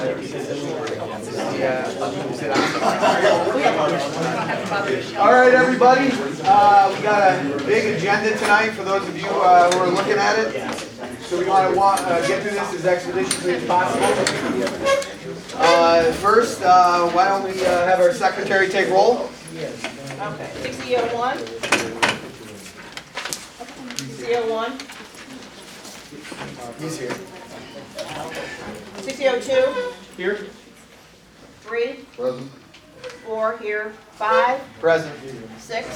All right, everybody. We got a big agenda tonight for those of you who are looking at it. So we want to get through this as expeditiously as possible. First, why don't we have our secretary take roll? Okay. 6001. 6001. He's here. 6002. Here. 3. Present. 4 here. 5. Present. 6.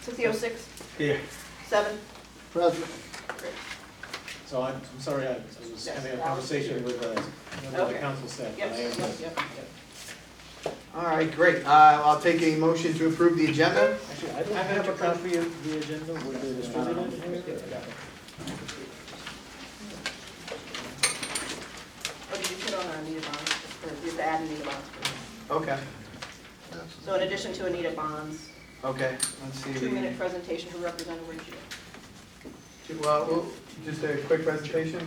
6006. Here. 7. Present. So I'm sorry, I was having a conversation with the council staff. Yep. I am- Yep. All right, great. I'll take a motion to approve the agenda. Actually, I don't have a copy of the agenda. Was it distributed here? What did you put on our Anita bonds? You have to add Anita bonds. Okay. So in addition to Anita bonds, Okay. Let's see. 2-minute presentation to Representative Ratio. Well, just a quick presentation.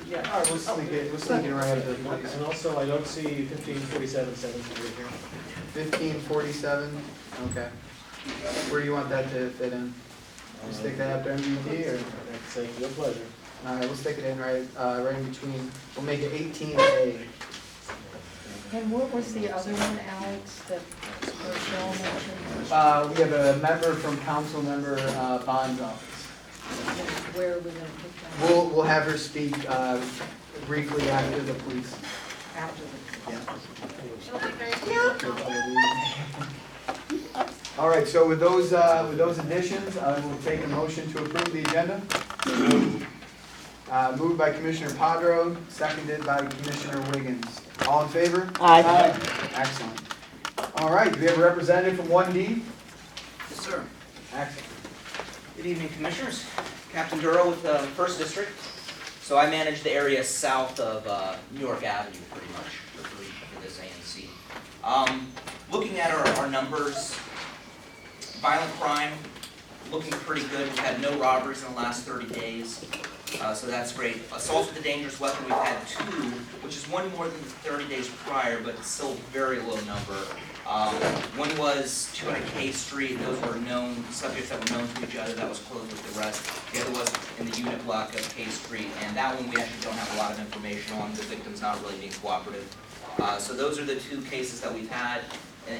Yeah. All right, we'll sneak it right after the please. And also, I don't see 1547 here. 1547. Okay. Where do you want that to fit in? You stick that after MVP, or? That's your pleasure. All right, we'll stick it in right in between. We'll make it 18A. And what was the other one, Alex, that Rochelle mentioned? We have a member from council member Bond's office. Where are we going to put that? We'll have her speak briefly after the police. After the. All right, so with those additions, I will take a motion to approve the agenda. Moved by Commissioner Padro, seconded by Commissioner Wiggins. All in favor? Aye. Excellent. All right, do we have a representative from 1D? Yes, sir. Excellent. Good evening, Commissioners. Captain Duro with the 1st District. So I manage the area south of New York Avenue, pretty much, for this ANC. Looking at our numbers, violent crime, looking pretty good. We've had no robberies in the last 30 days, so that's great. Assault with a dangerous weapon, we've had 2, which is one more than 30 days prior, but it's still a very low number. One was 200 K Street. Those were known subjects that were known to each other. That was closed with arrest. The other was in the unit block of K Street, and that one we actually don't have a lot of information on. The victim's not really being cooperative. So those are the 2 cases that we've had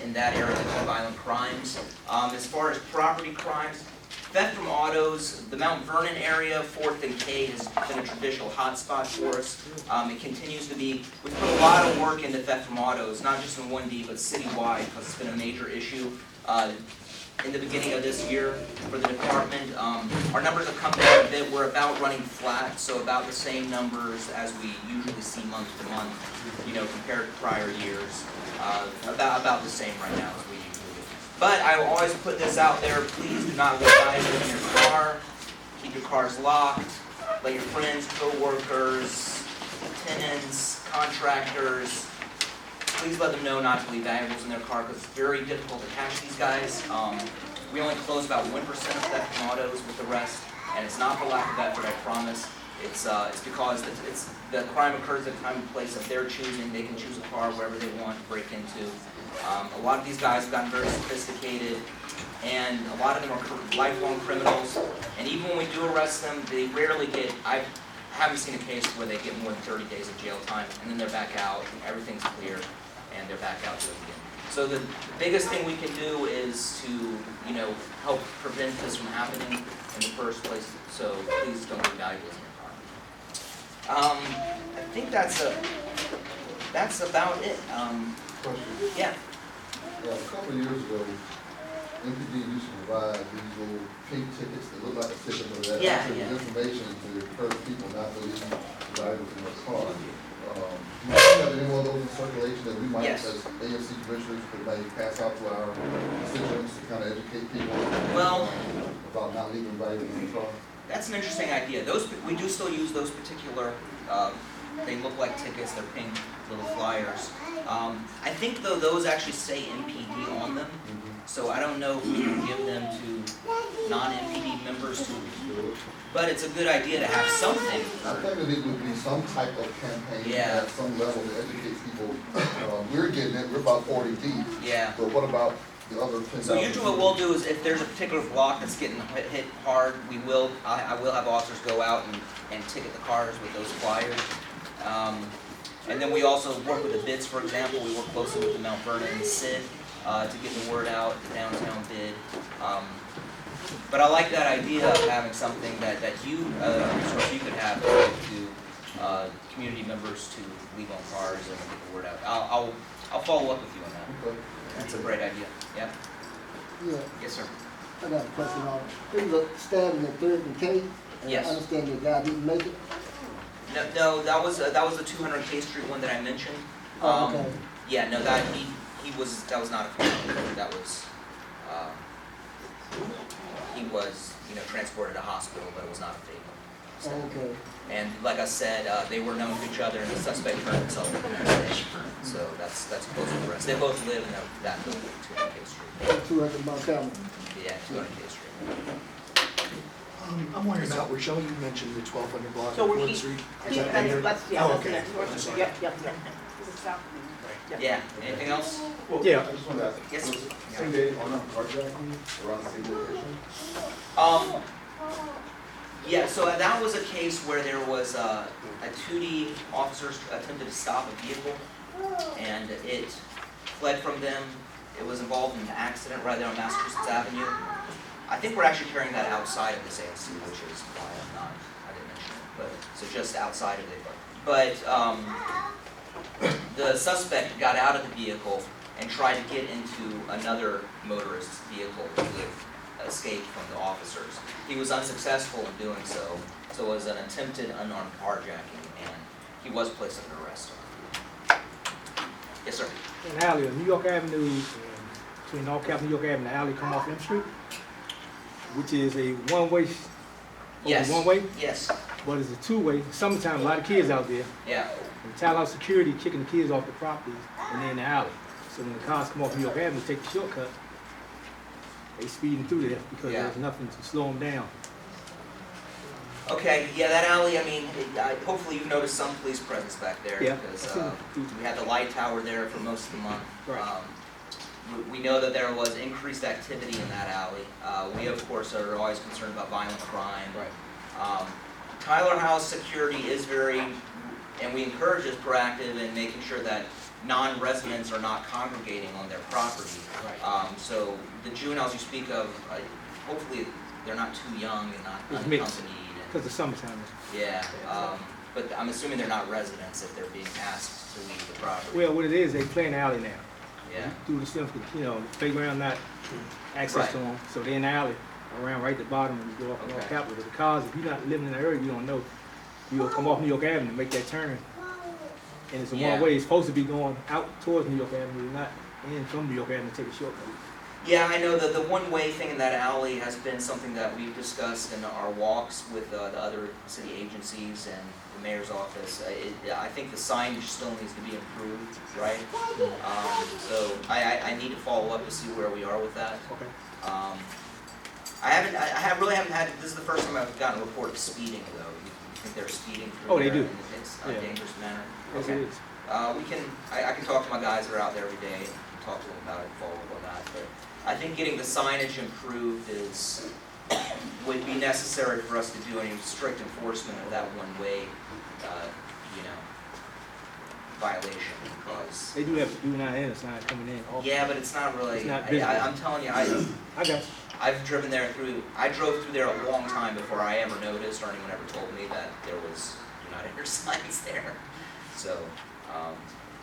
in that area of violent crimes. As far as property crimes, theft from autos, the Mount Vernon area, 4th and K, has been a traditional hotspot for us. It continues to be. We've put a lot of work into theft from autos, not just in 1D, but citywide, because it's been a major issue. In the beginning of this year for the department, our numbers have come down a bit. We're about running flat, so about the same numbers as we usually see month to month, compared to prior years. About the same right now as we usually do. But I will always put this out there, please do not leave items in your car. Keep your cars locked. Let your friends, co-workers, tenants, contractors, please let them know not to leave valuables in their car because it's very difficult to catch these guys. We only close about 1% of theft from autos with the rest, and it's not for lack of effort, I promise. It's because the crime occurs at a time and place of their choosing. They can choose a car wherever they want to break into. A lot of these guys have gotten very sophisticated, and a lot of them are lifelong criminals. And even when we do arrest them, they rarely get, I haven't seen a case where they get more than 30 days of jail time, and then they're back out, and everything's clear, and they're back out to it again. So the biggest thing we can do is to, help prevent this from happening in the first place. So please don't leave valuables in your car. I think that's about it. Question. Yeah. A couple of years ago, MPD used to provide these little pink tickets that look like a ticket, but that actually is information to encourage people not to leave valuables in their car. Do you have any more of those in circulation that we might, Yes. as ANC commissioners, could maybe pass out to our constituents to kind of educate people about not leaving valuables in the car? That's an interesting idea. We do still use those particular they look like tickets, they're pink little flyers. I think though those actually say MPD on them, so I don't know if we can give them to non-MPD members to, but it's a good idea to have something. I think that it would be some type of campaign Yeah. at some level to educate people. We're getting it, we're about 40 deep, Yeah. but what about the other 10,000? So usually what we'll do is if there's a particular block that's getting hit hard, I will have officers go out and ticket the cars with those flyers. And then we also work with the bids, for example. We work closely with the Mount Vernon and SID to get the word out, the downtown bid. But I like that idea of having something that you, you could have to community members to leave on cars and get the word out. I'll follow up with you on that. Okay. That's a great idea. Yeah. Yeah, Yes, sir. I got a question on it. There was a stabbing at Third and K. Yes. I understand the guy didn't make it. No, that was the 200 K Street one that I mentioned. Oh, okay. Yeah, no, that was not a fatality. That was he was transported to hospital, but it was not a fatal. So, Okay. and like I said, they were known to each other, and the suspect turned himself in the next day. So that's close to the rest. They both live in that building, 200 K Street. 200 Montana. Yeah, 200 K Street. I'm wondering about, Rochelle, you mentioned the 1200 block So of we're Fourth keep, Street. Is keep, that in here? that's, yeah, Oh, that's okay. the next one. I'm sorry. Yep. This is south. Yeah. Anything else? Well, Yeah. I just want to ask, Yes. was it same day on carjacking around the same location? Yeah, so that was a case where there was a 2D officers attempted to stop a vehicle, and it fled from them. It was involved in an accident right there on Massachusetts Avenue. I think we're actually carrying that outside of this ANC, which is why I didn't mention it, but, so just outside of it. But the suspect got out of the vehicle and tried to get into another motorist's vehicle to escape from the officers. He was unsuccessful in doing so, so it was an attempted unarmed carjacking, and he was placed under arrest. Yes, sir. An alley on New York Avenue, between North Cap, New York Avenue, the alley come off M Street, which is a one-way, Yes. one-way, Yes. but it's a two-way. Summertime, a lot of kids out there. Yeah. And Townhouse security kicking the kids off the property and then the alley. So when the cars come off New York Avenue, take the shortcut, they speeding through there because Yeah. there's nothing to slow them down. Okay, yeah, that alley, I mean, hopefully you've noticed some police presence back there. Yeah, Because I've seen it. we had the light tower there for most of the month. Right. We know that there was increased activity in that alley. We, of course, are always concerned about violent crime. Right. Tyler House security is very, and we encourage this, proactive in making sure that non-residents are not congregating on their property. Right. So the juveniles you speak of, hopefully they're not too young and not It's mixed. unaccompanied. Because the summertime. Yeah, but I'm assuming they're not residents if they're being asked to leave the property. Well, what it is, they play in the alley now. Yeah, Through the stuff, playground not access to them, so they're in the alley, around right at the bottom when you go off North Okay. Capitol. But the cars, if you're not living in the area, you don't know. You'll come off New York Avenue and make that turn. And it's a Yeah. one way, it's supposed to be going out towards New York Avenue, not in from New York Avenue to take a shortcut. yeah, I know that the one-way thing in that alley has been something that we've discussed in our walks with the other city agencies and the mayor's office. I think the signage still needs to be improved, right? So I need to follow up to see where we are with that. Okay. I really haven't had, this is the first time I've gotten a report of speeding though. You think they're speeding through Oh, they there do. in a Yeah. dangerous manner? Yes, Okay. it is. I can talk to my guys that are out there every day and talk to them about it, follow up on that, but I think getting the signage improved would be necessary for us to do any strict enforcement of that one-way, violation, because, They do have to do not enter sign coming in. yeah, but it's not really, It's not visible. I'm telling you, I got you. I've driven there I drove through there a long time before I ever noticed or anyone ever told me that there was do not enter signs there. So,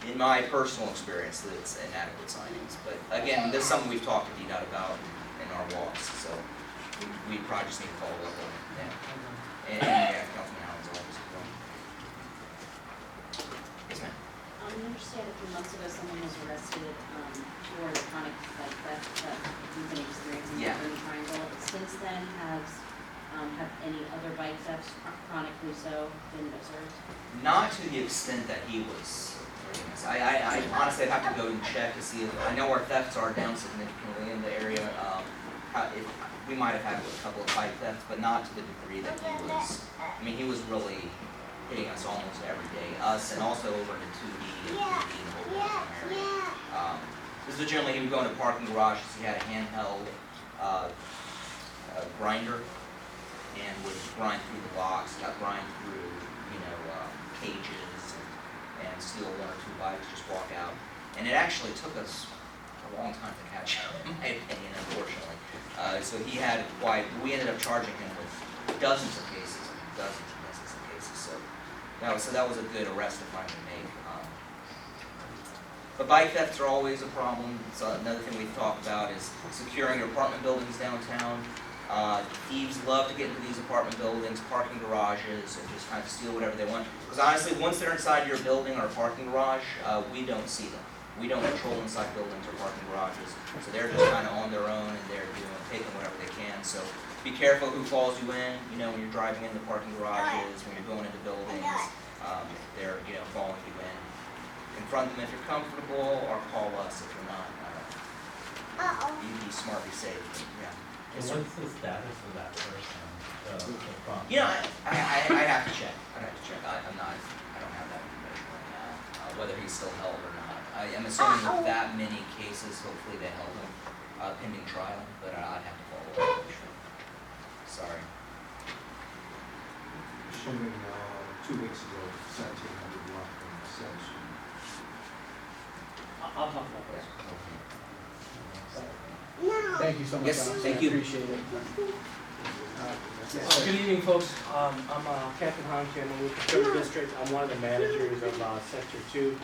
in my personal experience, it's inadequate signings. But again, this is something we've talked to DDOT about in our walks, so we probably just need to follow up on it. Yeah. And Councilman Allen's office as well. Yes, ma'am. You understand a few months ago someone was arrested for the chronic theft that we've been experiencing Yeah. in the Triangle. Since then, has Have any other bike thefts chronically so been observed? Not to the extent that he was. I honestly have to go and check to see if, I know our thefts are down significantly in the area. We might have had a couple of bike thefts, but not to the degree that he was. I mean, he was really hitting us almost every day, us and also over into 2D and 3D and the whole downtown area. This was generally, he would go into parking garages, he had a handheld grinder and would grind through the box, grind through, cages and steal one or two bikes, just walk out. And it actually took us a long time to catch him, in my opinion, unfortunately. So he had we ended up charging him with dozens of cases, dozens of cases. So that was a good arrest to finally make. But bike thefts are always a problem. So another thing we've talked about is securing your apartment buildings downtown. Thieves love to get into these apartment buildings, parking garages, and just kind of steal whatever they want. Because honestly, once they're inside your building or parking garage, we don't see them. We don't patrol inside buildings or parking garages, so they're just kind of on their own and they're taking whatever they can. So be careful who calls you in. When you're driving into parking garages, when you're going into buildings, they're calling you in. Confront them if you're comfortable, or call us if you're not. You be smart, be safe. Yeah. And what's the status of that person? I have to check. I don't have that information right now. Whether he's still held or not. I am assuming with that many cases, hopefully they held him pending trial, but I'd have to follow up. Sorry. Assuming 2 weeks ago, 1,700 block from the section. I'll talk about this. Thank you so much. Yes, Alex. thank I you. appreciate it. Good evening, folks. I'm Captain Honky. I'm with the 3rd District. I'm one of the managers of Sector 2.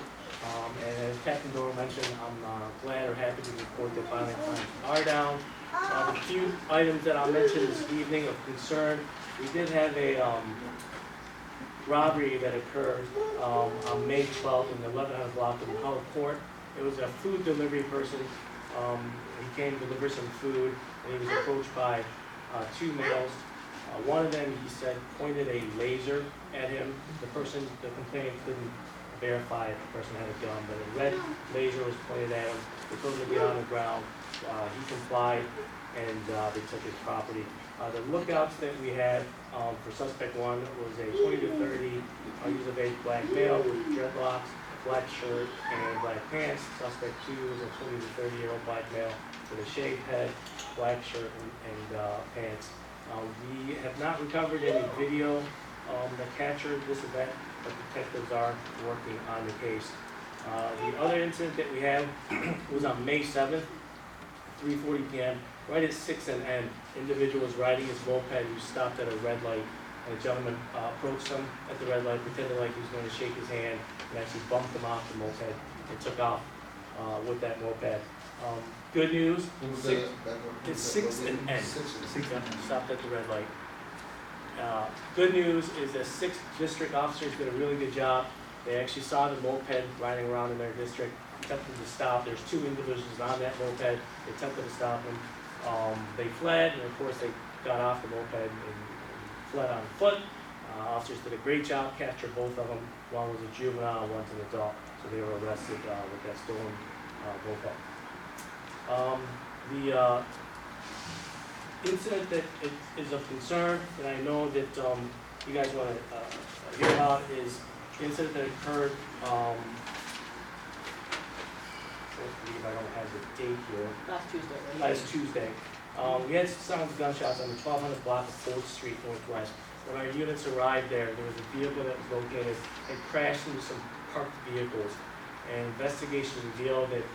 And as Captain Doyle mentioned, I'm glad or happy to report that violent crimes are down. A few items that I'll mention this evening of concern. We did have a robbery that occurred on May 12th in the 1100 block of Howard Court. It was a food delivery person. He came to deliver some food, and he was approached by 2 males. One of them, he said, pointed a laser at him. The complainant couldn't verify if the person had a gun, but a red laser was pointed at him. They told him to get on the ground. He complied, and they took his property. The lookouts that we had for suspect 1 was a 20 to 30 use of age black male with dreadlocks, black shirt, and black pants. Suspect 2 was a 20 to 30-year-old black male with a shaved head, black shirt, and pants. We have not recovered any video that captured this event, but detectives are working on the case. The other incident that we had was on May 7th, 3:40 p.m., right at 6 and N. Individual was riding his moped who stopped at a red light, and a gentleman approached him at the red light, pretended like he was going to shake his hand, and actually bumped him off the moped and took off with that moped. Good news, it's 6 and N. Stopped at the red light. Good news is that 6th district officers did a really good job. They actually saw the moped riding around in their district, attempted to stop. There's 2 individuals on that moped. They attempted to stop them. They fled, and of course they got off the moped and fled on foot. Officers did a great job, captured both of them. One was a juvenile, one's an adult, so they were arrested with that stolen moped. The incident that is of concern, and I know that you guys want to hear about, is the incident that occurred, I believe I don't have the date here. Last Tuesday. We had sounds of gunshots on the 1200 block of 4th Street Northwest. When our units arrived there, there was a vehicle that was located and crashed into some parked vehicles. And investigations revealed that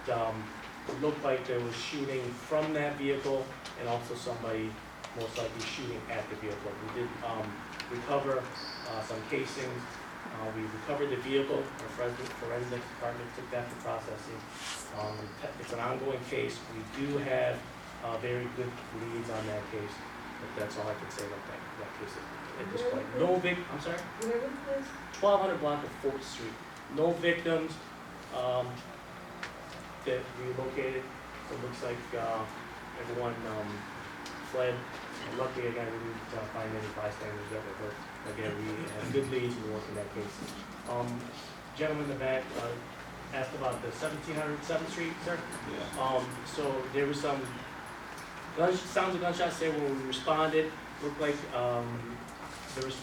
it looked like there was shooting from that vehicle and also somebody most likely shooting at the vehicle. We did recover some casings. We recovered the vehicle. Our forensics department took that to processing. It's an ongoing case. We do have very good leads on that case, but that's all I can say about that case at this point. No I'm sorry? Where was this? 1200 block of 4th Street. No victims that we located. So it looks like everyone fled. And luckily, again, we didn't find any bystanders that were hurt. Again, we had good leads and worked in that case. Gentleman in the back asked about the 1700 7th Street, sir. Yeah. So there was some sounds of gunshots there when we responded. Looked like there was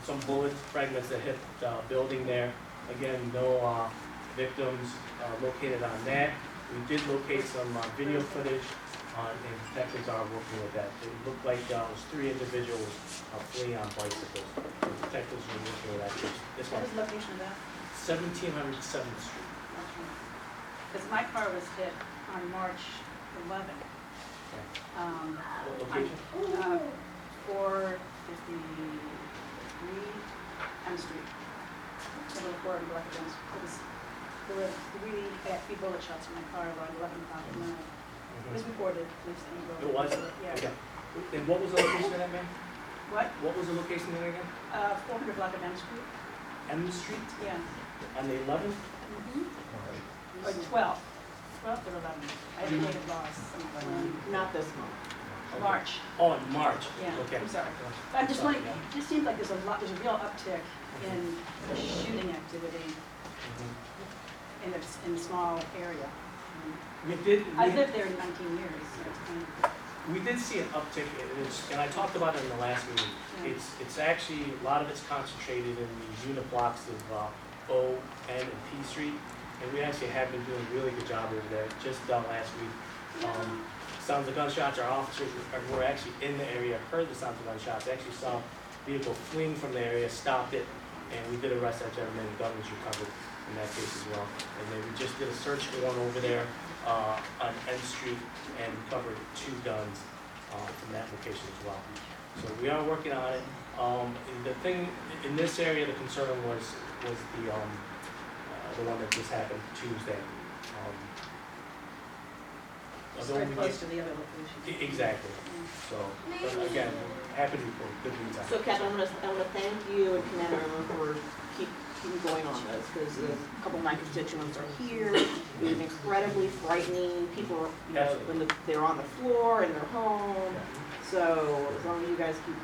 some bullet fragments that hit the building there. Again, no victims located on that. We did locate some video footage, and detectives are working with that. It looked like it was 3 individuals fleeing on bicycles. The detectives were working with that. This What one, was the location of that? 1700 7th Street. Because my car was hit on March 11th. What location? 453 M Street. The little Ford Black Benz. There were 3 bullet shots in my car around 11 o'clock at night. It was reported, at least in the It was? Yeah. Okay. And what was the location of that, ma'am? What? What was the location there again? 400 block of M Street? M Street? Yeah. On the 11th? Or 12th. 12th or 11th. I had a date of loss. Not this month. March. Oh, in March. Yeah, Okay. I'm sorry. I'm just wondering, it just seems like there's a real uptick in shooting activity in a small area. I've lived there 19 years. So it's kind of, We did see an uptick, and I talked about it in the last meeting. It's actually, a lot of it's concentrated in the unit blocks of O, N, and P Street. And we actually have been doing a really good job over there, just last week. Sounds of gunshots, our officers were actually in the area, heard the sounds of gunshots, actually saw a vehicle fleeing from the area, stopped it, and we did arrest that gentleman, the gun was recovered in that case as well. And then we just did a search warrant over there on N Street and recovered 2 guns from that location as well. So we are working on it. The thing in this area, the concern was the one that just happened Tuesday. it's very close to the other location. Exactly. So, but again, happy to report, good news. So Kat, I want to thank you and commend everyone for keeping going on this, because a couple of my constituents are here. It was incredibly frightening. People, when they're on the floor in their home. So as long as you guys keep.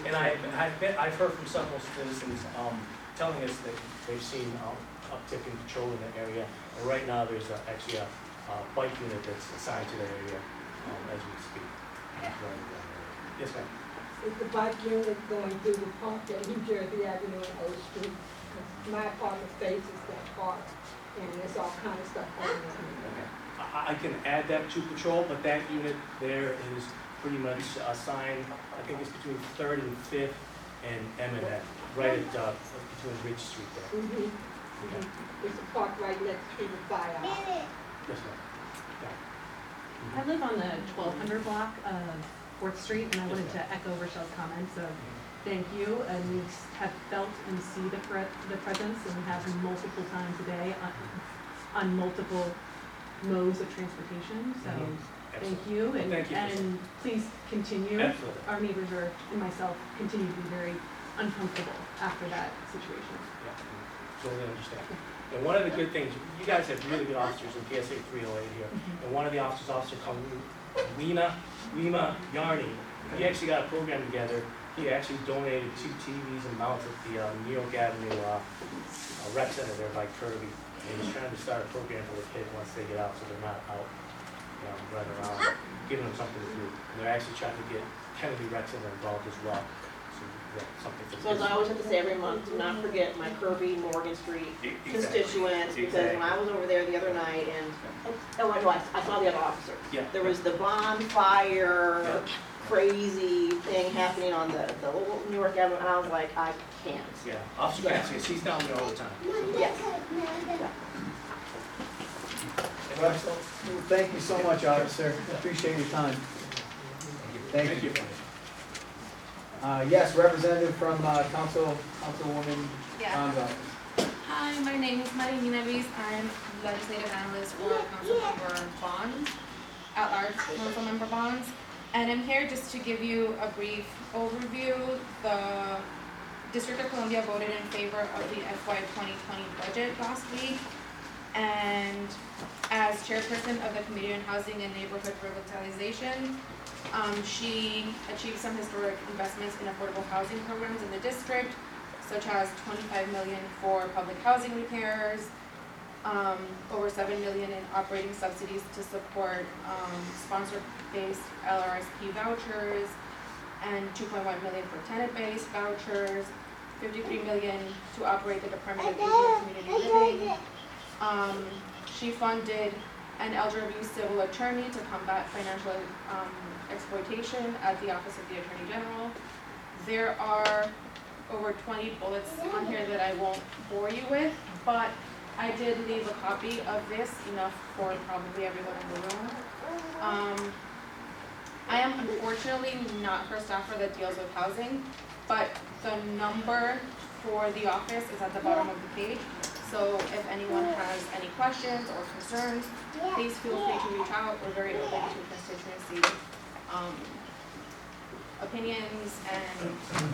And I've heard from several citizens telling us that they've seen uptick in patrol in the area. And right now, there's actually a bike unit that's assigned to the area as we speak. Yes, ma'am. Is the bike unit going through the park at New Jersey Avenue and O Street? My apartment faces that park, and there's all kind of stuff going on. Okay. I can add that to patrol, but that unit there is pretty much assigned, I think it's between 3rd and 5th and M&N, right at between Ridge Street there. It's a park right next to the firehouse. Yes, ma'am. I live on the 1200 block of 4th Street, and I wanted to echo Rochelle's comments of thank you, and we have felt and see the presence, and have multiple times a day on multiple modes of transportation, so thank you, and please continue. Absolutely. Our neighbors and myself continue to be very uncomfortable after that situation. Yeah, totally understand. And one of the good things, you guys have really good officers in PSA 308 here, and one of the officers, Officer Lima Yarni, he actually got a program together. He actually donated 2 TVs and mounts at the New York Avenue rec center there by Kirby. And he's trying to start a program for the kids once they get out, so they're not out, running around, giving them something to do. And they're actually trying to get Kennedy Rec Center involved as well. So as I always have to say every month, do not forget my Kirby Morgan Street constituents, because when I was over there the other night and, oh, I know, I saw the other officer. Yeah. There was the bonfire, crazy thing happening on the little New York Avenue, and I was like, I can't. Yeah, Officer Cassius, he's down there all the time. Yes. Well, thank you so much, officer. Appreciate your time. Thank you. Yes, representative from Councilwoman Gonzalez. Hi, my name is Marina Neves. I'm legislative analyst for Councilmember Bonds, at-large Councilmember Bonds. And I'm here just to give you a brief overview. The District of Columbia voted in favor of the FY 2020 budget last week. And as chairperson of the Committee on Housing and Neighborhood Revitalization, She achieved some historic investments in affordable housing programs in the district, such as 25 million for public housing repairs, over 7 million in operating subsidies to support sponsor-based LRSP vouchers, and 2.1 million for tenant-based vouchers, 53 million to operate the Department of Aging and Community Living. She funded an elder abuse civil attorney to combat financial exploitation at the Office of the Attorney General. There are over 20 bullets on here that I won't bore you with, but I did leave a copy of this, enough for probably everyone in the room. I am unfortunately not her staffer that deals with housing, but the number for the office is at the bottom of the page. So if anyone has any questions or concerns, please feel free to reach out. We're very open to constituency opinions, and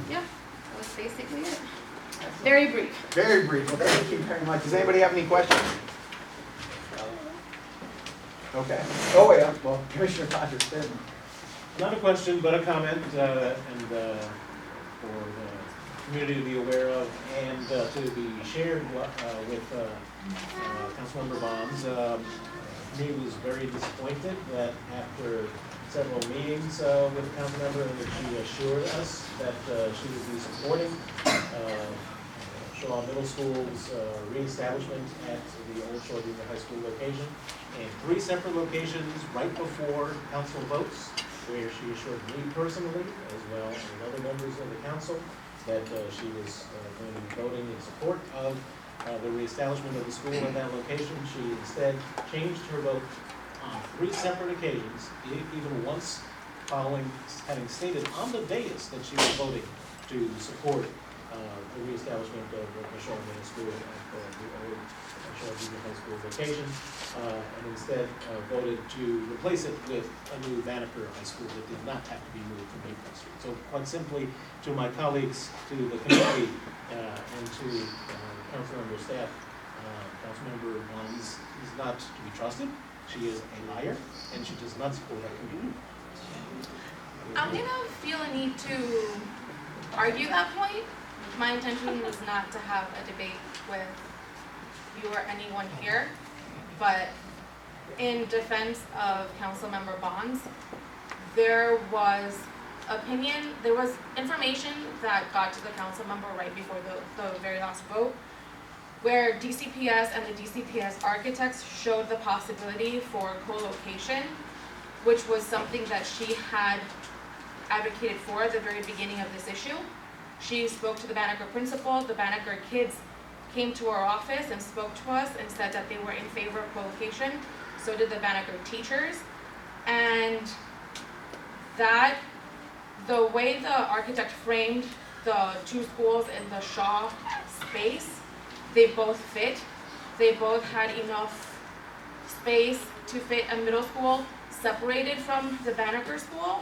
yeah, that was basically it. Very brief. Very brief. Well, thank you very much. Does anybody have any questions? Okay. Oh, yeah. Well, Commissioner Rogers did. Not a question, but a comment, and for the community to be aware of, and to be shared with Councilmember Bonds. Me was very disappointed that after several meetings with the council member, that she assured us that she would be supporting Shaw Middle School's reestablishment at the old Shaw Junior High School location, in 3 separate locations right before council votes, where she assured me personally, as well as other members of the council, that she was going to be voting in support of the reestablishment of the school at that location. She instead changed her vote on 3 separate occasions, even once following having stated on the dais that she was voting to support the reestablishment of the Shaw Middle School at the old Shaw Junior High School location, and instead voted to replace it with a new Banneker High School that did not have to be moved from Maple Street. So quite simply, to my colleagues, to the committee, and to Councilmember staff, Councilmember Bonds is not to be trusted. She is a liar, and she does not support our community. I'm gonna feel a need to argue that point. My intention was not to have a debate with you or anyone here, but in defense of Councilmember Bonds, there was information that got to the council member right before the very last vote, where DCPS and the DCPS architects showed the possibility for co-location, which was something that she had advocated for at the very beginning of this issue. She spoke to the Banneker principal. The Banneker kids came to our office and spoke to us and said that they were in favor of co-location. So did the Banneker teachers. And that, the way the architect framed the 2 schools in the Shaw space, they both fit. They both had enough space to fit a middle school separated from the Banneker school,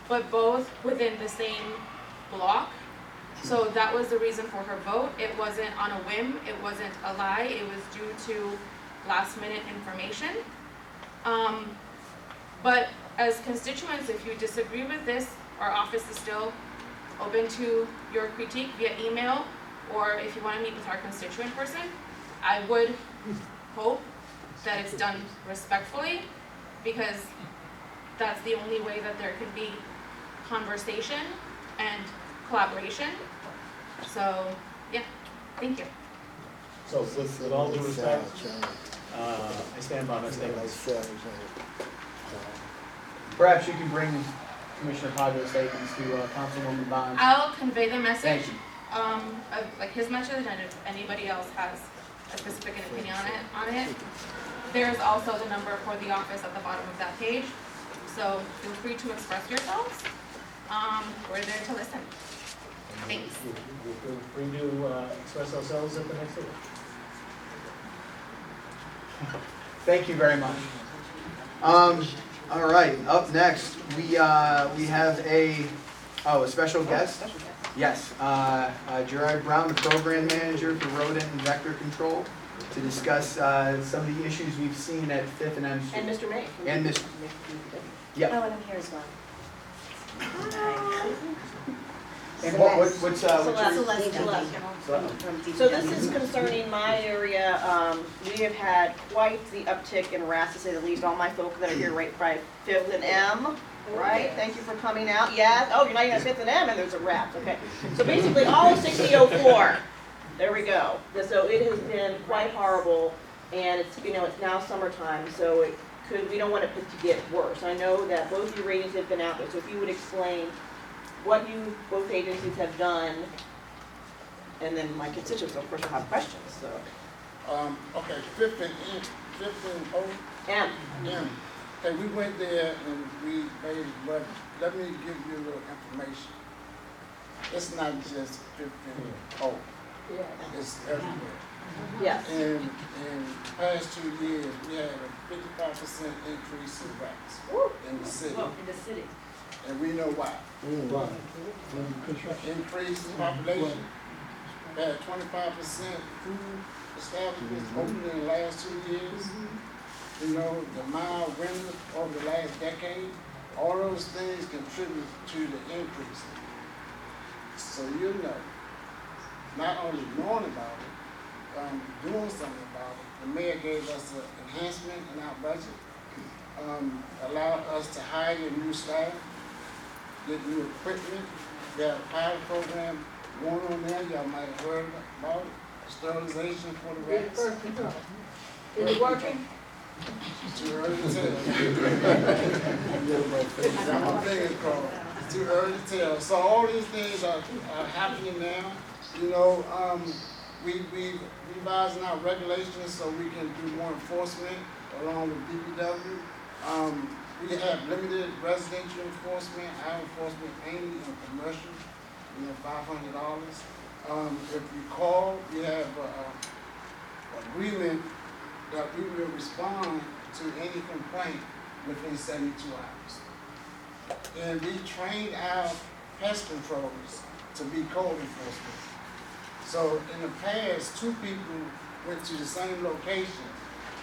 but both within the same block. So that was the reason for her vote. It wasn't on a whim, it wasn't a lie, it was due to last minute information. But as constituents, if you disagree with this, our office is still open to your critique via email, or if you want to meet with our constituent person. I would hope that it's done respectfully, because that's the only way that there can be conversation and collaboration. So, yeah, thank you. So with all due respect, I stand by my statements. Perhaps you can bring Commissioner Padres' statements to Councilwoman Bonds. I'll convey the message, Thank you. like his message, and if anybody else has a specific opinion on it. There's also the number for the office at the bottom of that page, so feel free to express yourselves. We're there to listen. Thanks. We'll feel free to express ourselves at the next meeting. Thank you very much. All right, up next, we have a special guest. Yes, Gerard Brown, the program manager for rodent and vector control, to discuss some of the issues we've seen at Fifth and M Street. And Mr. May. And Mr. Yep. Oh, and I'm here as well. And what's your? So this is concerning my area. We have had quite the uptick in rats, to say the least. All my folk that are here right by Fifth and M, right? Thank you for coming out. Yeah. Oh, you're not even at Fifth and M, and there's a rat. Okay. So basically, all of 6004. There we go. So it has been quite horrible, and it's it's now summertime, so we don't want it to get worse. I know that both your ratings have been out there, so if you would explain what you both agencies have done, and then my constituents, of course, will have questions. So. Okay, Fifth and O. M. M. Okay, we went there and we made it, but let me give you a little information. It's not just Fifth and O. It's everywhere. Yes. In the past 2 years, we had a 55% increase in rats in the city. In the city. And we know why. Increase in population. We had 25% food establishments opened in the last 2 years. You know, the mild winter over the last decade. All those things contribute to the increase. So you know, not only knowing about it, doing something about it. The mayor gave us an enhancement in our budget, allowed us to hire new staff, get new equipment. We have a pilot program going on there. Y'all might have heard about it. Sterilization for the rats. Is it working? Too early to tell. My fingers crossed. It's too early to tell. So all these things are happening now. You know, we revising our regulations so we can do more enforcement along with DPW. We have limited residential enforcement, our enforcement mainly in commercial, $500. If you call, we have an agreement that we will respond to any complaint within 72 hours. And we trained our pest controllers to be code enforcement. So in the past, 2 people went to the same location.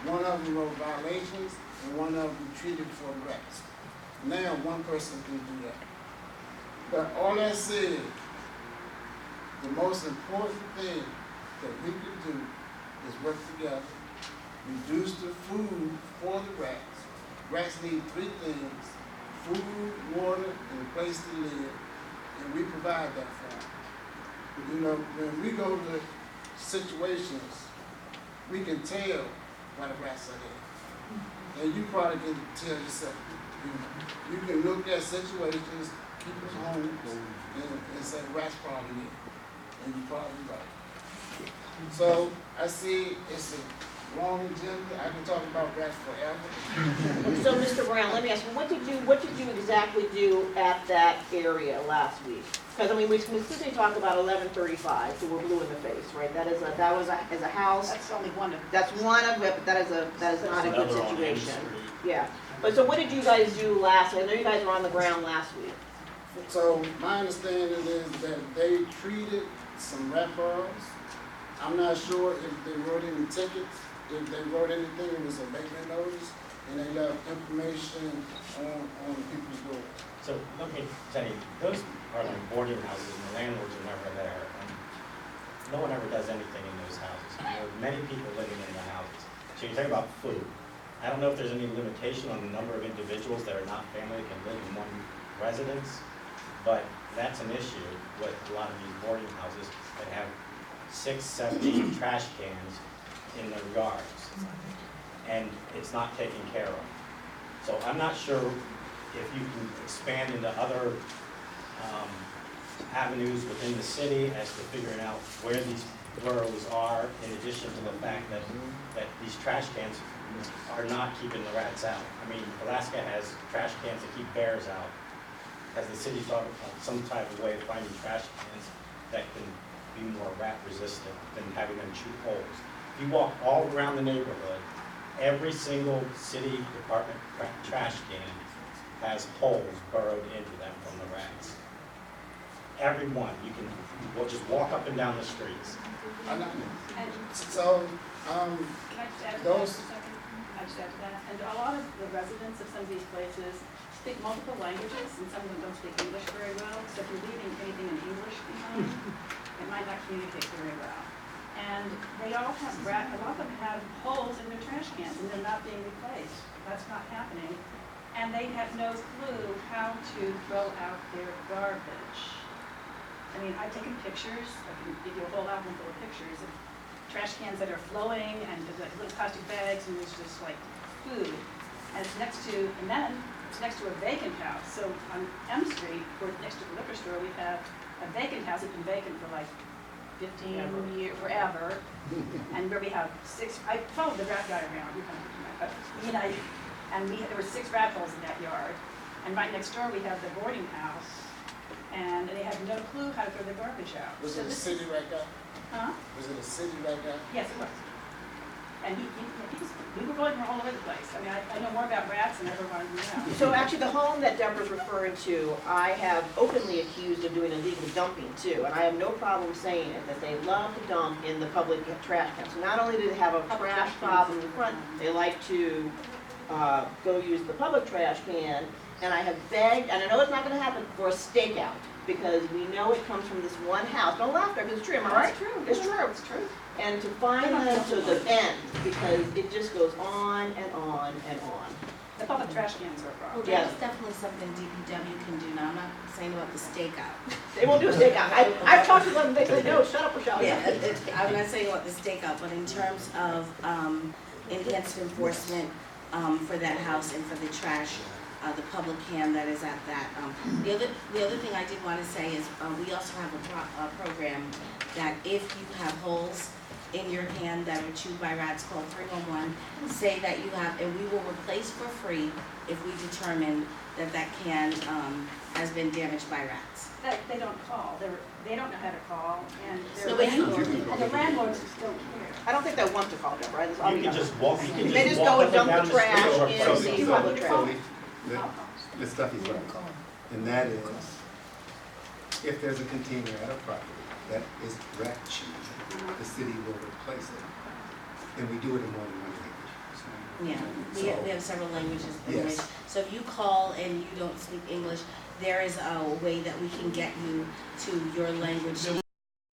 One of them wrote violations and one of them treated for rats. Now 1 person can do that. But all that said, the most important thing that we can do is work together, reduce the food for the rats. Rats need 3 things: food, water, and a place to live, and we provide that for them. You know, when we go to situations, we can tell why the rats are there. And you probably can tell yourself. You can look at situations, people's homes, and say rats probably here. And you're probably right. So I see it's a long agenda. I can talk about rats forever. So Mr. Brown, let me ask you, what did you exactly do at that area last week? Because I mean, we specifically talk about 1135, so we're blue in the face, right? That was a house. That's only one of them. That's one of it, but that is not a good situation. Yeah. But so what did you guys do last week? I know you guys were on the ground last week. So my understanding is that they treated some rat burrows. I'm not sure if they wrote any tickets, if they wrote anything, it was a abatement notice, and they left information on people's doors. So let me tell you, those are like boarding houses and the landlords are never there. And no one ever does anything in those houses. There are many people living in the houses. So you talk about food. I don't know if there's any limitation on the number of individuals that are not family that can live in one residence, but that's an issue with a lot of these boarding houses that have 6, 7, 8 trash cans in their yards, and it's not taken care of. So I'm not sure if you can expand into other avenues within the city as to figuring out where these boroughs are, in addition to the fact that these trash cans are not keeping the rats out. I mean, Alaska has trash cans that keep bears out. Has the city thought of some type of way of finding trash cans that can be more rat resistant than having them shoot holes? If you walk all around the neighborhood, every single city department trash can has holes burrowed into them from the rats. everyone, you can, we'll just walk up and down the streets. I know. And So, can I just add to that those, for a second? I just add to that. And a lot of the residents of some of these places speak multiple languages, and some of them don't speak English very well. So if you're leaving anything in English behind, it might not communicate very well. And they all have a lot of them have holes in their trash cans, and they're not being replaced. That's not happening. And they have no clue how to throw out their garbage. I mean, I've taken pictures, I can give you a whole album full of pictures of trash cans that are flowing and like little plastic bags, and there's just like food. And it's next to, and then it's next to a vacant house. So on M Street, or next to the liquor store, we have a vacant house that's been vacant for like 15 years, forever. And where we have 6, I followed the rat guy around, but, you know, and there were 6 rat holes in that yard. And right next door, we have the boarding house, and they have no clue how to throw their garbage out. was So it a this city is- right there? Huh? Was it a city right there? Yes, it was. And we were going all over the place. I mean, I know more about rats than everyone knew. So actually, the home that Deborah's referring to, I have openly accused of doing illegal dumping too, and I have no problem saying it, that they love to dump in the public trash cans. So not only do they have a trash problem in front, they like to go use the public trash can, and I have begged, and I know it's not gonna happen, for a stakeout, because we know it comes from this one house. Don't laugh, because it's true, am I right? It's true. It's true. It's true. And to find them to the end, because it just goes on and on and on. The public trash cans are a problem. Well, that's definitely something DPW can do. Now, I'm not saying about the stakeout. They won't do a stakeout. I've talked to them, they say, no, shut up, Rochelle. Yeah, I'm not saying about the stakeout, but in terms of enhanced enforcement for that house and for the trash, the public can that is at that. The other thing I did want to say is we also have a program that if you have holes in your can that are chewed by rats, call 311, say that you have, and we will replace for free if we determine that that can has been damaged by rats. They don't call. They don't know how to call, and No, but you- the landlords don't care. I don't think they want to call them, right? You can just walk, you can They just just go walk and up and dump down the the trash street. in the public trash. The stuff is right. And that is, if there's a container at a property that is rat chewed, the city will replace it. And we do it in more than one language. Yeah, we have several languages in Yes. which, so if you call and you don't speak English, there is a way that we can get you to your language.